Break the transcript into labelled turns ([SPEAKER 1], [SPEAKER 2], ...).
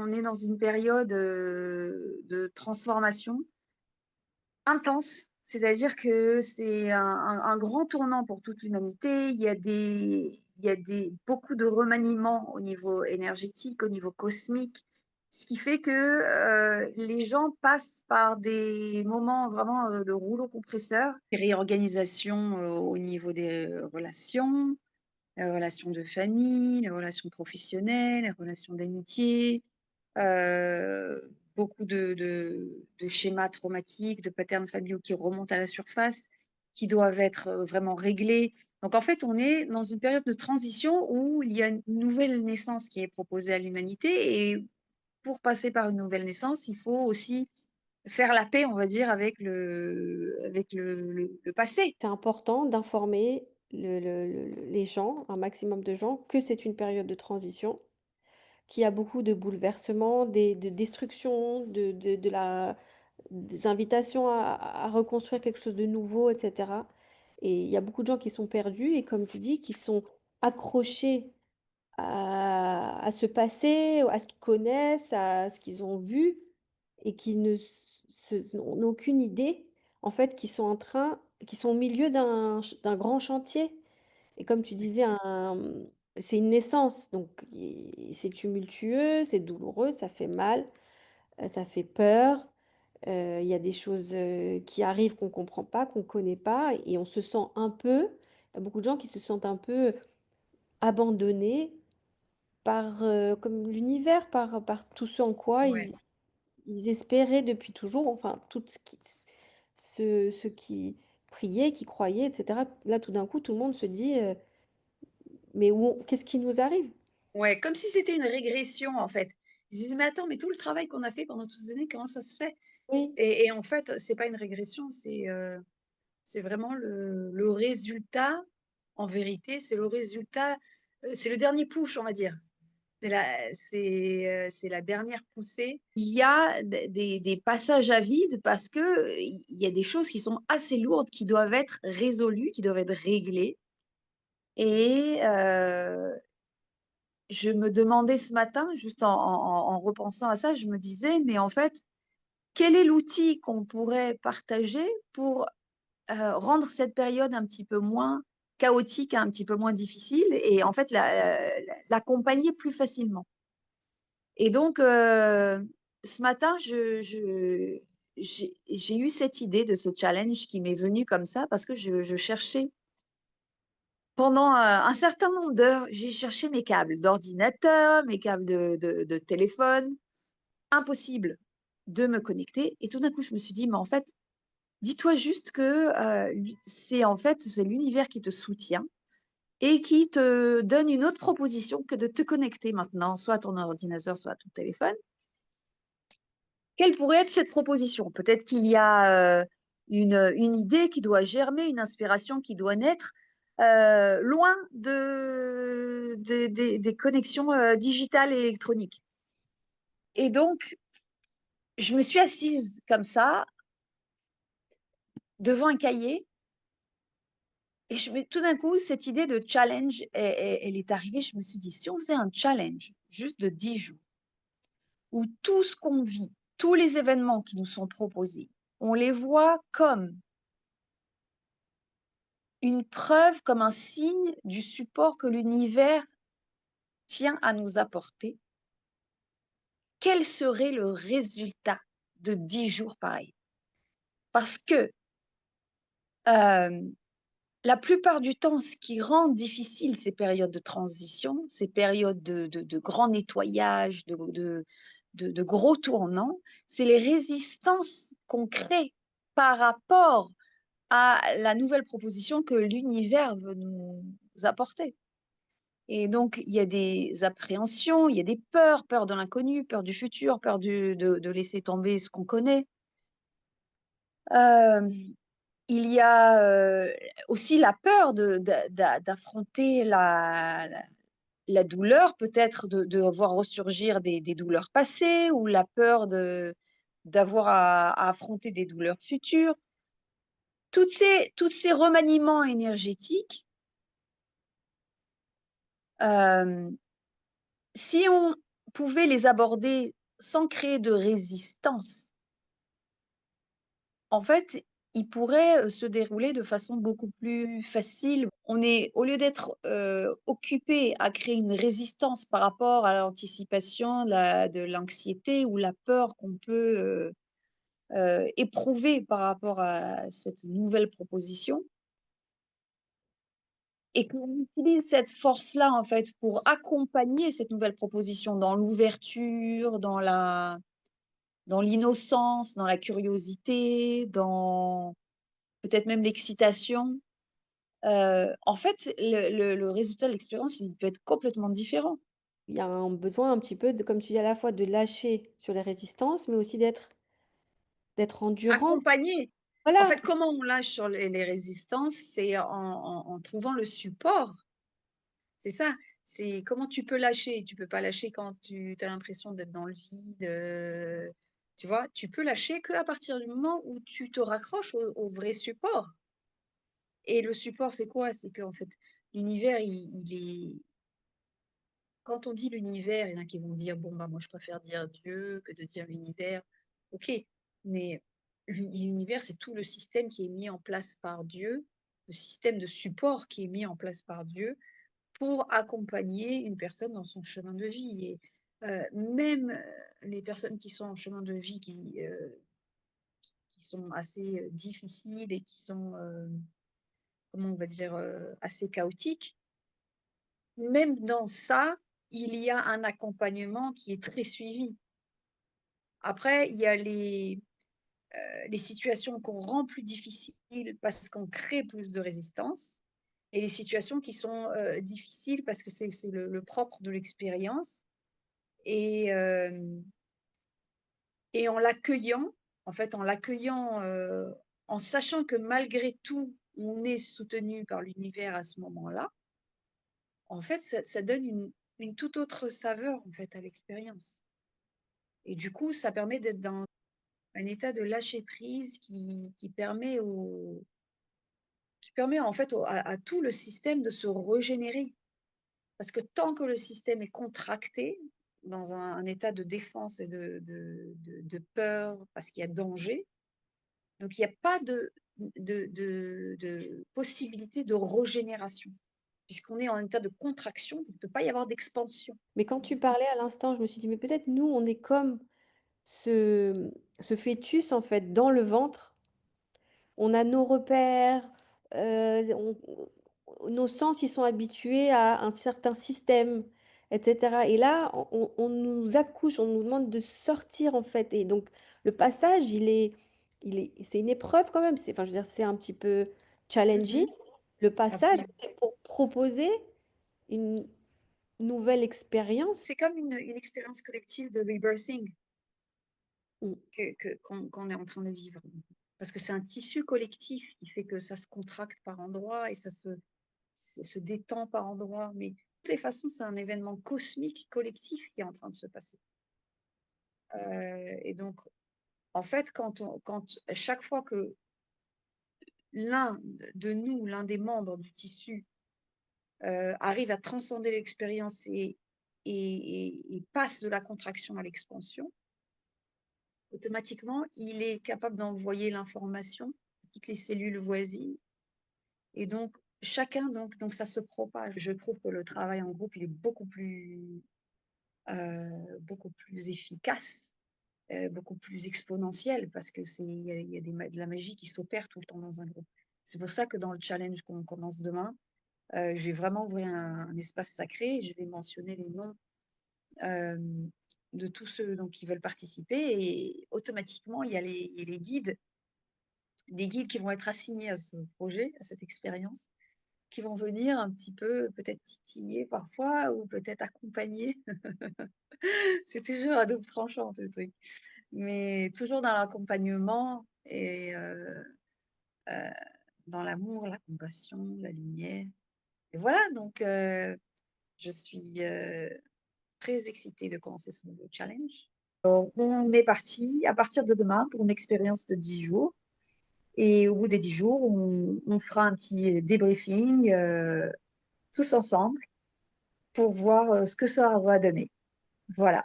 [SPEAKER 1] on est dans une période de transformation intense. C'est-à-dire que c'est un grand tournant pour toute l'humanité. Beaucoup de remaniements au niveau énergétique, au niveau cosmique, ce qui fait que les gens passent par des moments vraiment de rouleau compresseur, des réorganisations au niveau des relations, les relations de famille, les relations professionnelles, les relations d'amitié, beaucoup de schémas traumatiques, de patterns familiaux qui remontent à la surface, qui doivent être vraiment réglés. Donc en fait, on est dans une période de transition où il y a une nouvelle naissance qui est proposée à l'humanité et pour passer par une nouvelle naissance, il faut aussi faire la paix, on va dire, avec le passé.
[SPEAKER 2] C'est important d'informer les gens, un maximum de gens, que c'est une période de transition, qu'il y a beaucoup de bouleversements, de destruction, des invitations à reconstruire quelque chose de nouveau, et cetera. Et il y a beaucoup de gens qui sont perdus et comme tu dis, qui sont accrochés à ce passé, à ce qu'ils connaissent, à ce qu'ils ont vu et qui ne n'ont aucune idée, en fait, qui sont au milieu d'un grand chantier. Et comme tu disais, c'est une naissance, donc c'est tumultueux, c'est douloureux, ça fait mal, ça fait peur. Il y a des choses qui arrivent qu'on ne comprend pas, qu'on ne connaît pas, et on se sent un peu, il y a beaucoup de gens qui se sentent un peu abandonnés par comme l'univers, par tout ce en quoi
[SPEAKER 1] Ouais.
[SPEAKER 2] ils espéraient depuis toujours, enfin, tout ceux qui priaient, qui croyaient, et cetera. Là, tout d'un coup, tout le monde se dit, mais qu'est-ce qui nous arrive?
[SPEAKER 1] Ouais, comme si c'était une régression en fait. Ils se disent: «Mais attends, mais tout le travail qu'on a fait pendant toutes ces années, comment ça se fait?»
[SPEAKER 2] Oui,
[SPEAKER 1] Et en fait, c'est pas une régression, c'est vraiment le résultat, en vérité, c'est le résultat, c'est le dernier push, on va dire. C'est la dernière poussée. Il y a des passages à vide parce que il y a des choses qui sont assez lourdes, qui doivent être résolues, qui doivent être réglées et je me demandais ce matin, juste en repensant à ça, je me disais: «Mais en fait, quel est l'outil qu'on pourrait partager pour rendre cette période un petit peu moins chaotique, un petit peu moins difficile et en fait l'accompagner plus facilement. Et donc, ce matin, j'ai eu cette idée de ce challenge qui m'est venu comme ça parce que je cherchais pendant un certain nombre d'heures, j'ai cherché mes câbles d'ordinateur, mes câbles de téléphone, impossible de me connecter. Et tout d'un coup, je me suis dit, mais en fait, dis-toi juste que c'est en fait c'est l'univers qui te soutient et qui te donne une autre proposition que de te connecter maintenant, soit à ton ordinateur, soit à ton téléphone. Quelle pourrait être cette proposition? Peut-être qu'il y a une idée qui doit germer, une inspiration qui doit naître loin des connexions digitales et électroniques. Et donc, je me suis assise comme ça, devant un cahier, et tout d'un coup, cette idée de challenge, elle est arrivée. Je me suis dit, si on faisait un challenge juste de 10 jours, où tout ce qu'on vit, tous les événements qui nous sont proposés, on les voit comme une preuve, comme un signe du support que l'univers tient à nous apporter, quel serait le résultat de 10 jours pareils? Parce que la plupart du temps, ce qui rend difficile ces périodes de transition, ces périodes de grand nettoyage, de gros tournants, c'est les résistances qu'on crée par rapport à la nouvelle proposition que l'univers veut nous apporter. Et donc, il y a des appréhensions, il y a des peurs, peur de l'inconnu, peur du futur, peur de laisser tomber ce qu'on connaît. Hem, il y a, aussi la peur d'affronter la douleur, peut-être de voir ressurgir des douleurs passées ou la peur d'avoir à affronter des douleurs futures. Toutes ces remaniements énergétiques, hem, si on pouvait les aborder sans créer de résistance, en fait, il pourrait, se dérouler de façon beaucoup plus facile. On est au lieu d'être, occupé à créer une résistance par rapport à l'anticipation, de l'anxiété ou la peur qu'on peut, éprouver par rapport à cette nouvelle proposition et qu'on utilise cette force-là, en fait, pour accompagner cette nouvelle proposition dans l'ouverture, dans l'innocence, dans la curiosité, dans peut-être même l'excitation. En fait, le résultat de l'expérience, il peut être complètement différent.
[SPEAKER 2] Il y a un besoin un petit peu de, comme tu dis, à la fois de lâcher sur les résistances, mais aussi d'être endurant.
[SPEAKER 1] Accompagner. En
[SPEAKER 2] Voilà,
[SPEAKER 1] fait, comment on lâche sur les résistances? C'est en trouvant le support. C'est ça. C'est comment tu peux lâcher. Tu peux pas lâcher quand tu as l'impression d'être dans le vide, tu vois? Tu peux lâcher qu'à partir du moment où tu te raccroches au vrai support et le support, c'est quoi? C'est qu'en fait, l'univers, il est quand on dit l'univers, il y en a qui vont dire: «Bon, bah, moi, je préfère dire Dieu que de dire l'univers». OK, mais l'univers, c'est tout le système qui est mis en place par Dieu, le système de support qui est mis en place par Dieu pour accompagner une personne dans son chemin de vie et même, les personnes qui sont en chemin de vie qui sont assez, difficiles et qui sont, comment on va dire? Assez chaotiques, même dans ça, il y a un accompagnement qui est très suivi. Après, il y a les situations qu'on rend plus difficiles parce qu'on crée plus de résistance et les situations qui sont, difficiles parce que c'est le propre de l'expérience et hem et en l'accueillant, en fait, en l'accueillant, en sachant que malgré tout, on est soutenu par l'univers à ce moment-là, en fait, ça donne une toute autre saveur, en fait, à l'expérience et du coup, ça permet d'être dans un état de lâcher prise qui permet, en fait, à tout le système de se régénérer. Parce que tant que le système est contracté, dans un état de défense et de peur, parce qu'il y a danger, donc il n'y a pas de possibilité de régénération. Puisqu'on est en état de contraction, il ne peut pas y avoir d'expansion.
[SPEAKER 2] mais quand tu parlais à l'instant, je me suis dit: «Mais peut-être nous, on est comme ce fœtus, en fait, dans le ventre. On a nos repères, nos sens, ils sont habitués à un certain système et cetera et là, on nous accouche, on nous demande de sortir, en fait et donc le passage, c'est une épreuve quand même. C'est enfin, je veux dire, c'est un petit peu challenging.
[SPEAKER 1] Mhm.
[SPEAKER 2] Le passage,
[SPEAKER 1] Absolument.
[SPEAKER 2] c'est pour proposer une nouvelle expérience.
[SPEAKER 1] C'est comme une expérience collective de rebirthing
[SPEAKER 2] Mmh.
[SPEAKER 1] qu'on est en train de vivre. Parce que c'est un tissu collectif qui fait que ça se contracte par endroits et ça se détend par endroits. Mais de toutes les façons, c'est un événement cosmique collectif qui est en train de se passer. Et donc, en fait, quand chaque fois que l'un de nous, l'un des membres du tissu, arrive à transcender l'expérience et passe de la contraction à l'expansion, automatiquement, il est capable d'envoyer l'information à toutes les cellules voisines et donc chacun donc ça se propage. Je trouve que le travail en groupe, il est beaucoup plus efficace, beaucoup plus exponentiel parce que il y a de la magie qui s'opère tout le temps dans un groupe. C'est pour ça que dans le challenge qu'on commence demain, je vais vraiment ouvrir un espace sacré et je vais mentionner les noms, de tous ceux donc qui veulent participer et automatiquement, il y a les guides, des guides qui vont être assignés à ce projet, à cette expérience, qui vont venir un petit peu peut-être titiller parfois ou peut-être accompagner. C'est toujours à double tranchant ce truc, mais toujours dans l'accompagnement et heu, dans l'amour, la compassion, la lumière et voilà donc je suis, très excitée de commencer ce nouveau challenge. On est parti à partir de demain pour une expérience de 10 jours et au bout des 10 jours, on fera un petit débriefing, tous ensemble pour voir, ce que ça va donner. Voilà.